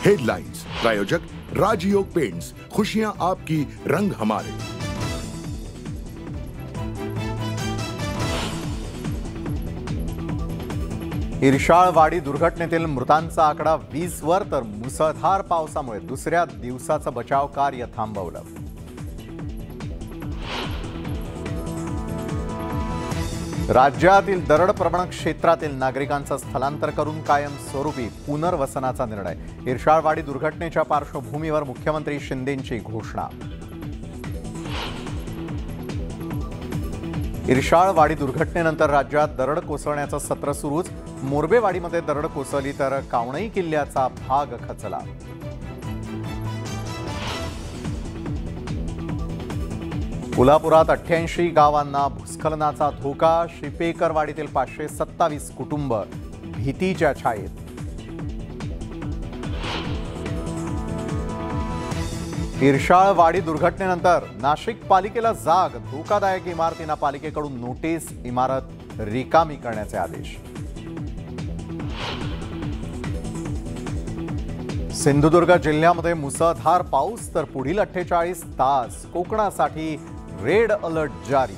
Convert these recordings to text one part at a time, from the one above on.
Headlines प्रायोजक राजयोग paints, खुशियां आपकी, रंग हमारे। इर्शाळवाडी दुर्घटनेतील मृतांचा आकडा 20 वर, तर मुसळधार पावसामुळे दुसऱ्या दिवसाचं बचाव कार्य थांबवलं। राज्यातील दरड प्रवण क्षेत्रातील नागरिकांचं स्थलांतर करून कायमस्वरूपी पुनर्वसनाचा निर्णय। इर्शाळवाडी दुर्घटनेच्या पार्श्वभूमीवर मुख्यमंत्री शिंदेंची घोषणा। इर्शाळवाडी दुर्घटनेनंतर राज्यात दरड कोसळण्याचं सत्र सुरूच। मोरबेवाडीमध्ये दरड कोसळली तर कावणई किल्ल्याचा भाग खचला। कोल्हापुरात 88 गावांना भूस्खलनाचा धोका। शिपेकरवाडीतील 527 कुटुंब भीतीच्या छायेत। इर्शाळवाडी दुर्घटनेनंतर नाशिक पालिकेला जाग। धोकादायक इमारतींना पालिकेकडून नोटीस, इमारत रिकामी करण्याचे आदेश। सिंधुदुर्ग जिल्ह्यामध्ये मुसळधार पाऊस, तर पुढील 48 तास कोकणासाठी रेड अलर्ट जारी।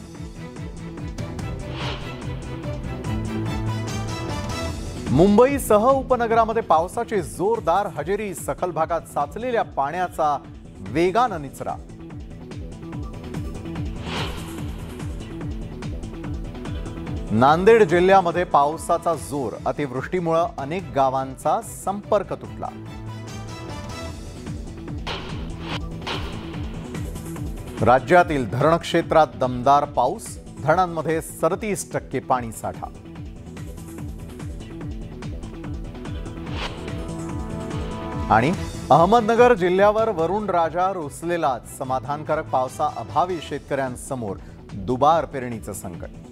मुंबईसह उपनगरामध्ये पावसाची जोरदार हजेरी। सखल भागात साचलेल्या पाण्याचा वेगानं निचरा। नांदेड जिल्ह्यामध्ये पावसाचा जोर। अतिवृष्टीमुळे अनेक गावांचा संपर्क तुटला। राज्यातील धरण क्षेत्रात दमदार पाऊस। धरणांमध्ये 37% पाणी साठा। आणि अहमदनगर जिल्ह्यावर वरुण राजा रुसलेला। समाधानकारक पावसाअभावी शेतकऱ्यांसमोर दुबार पेरणीचं संकट।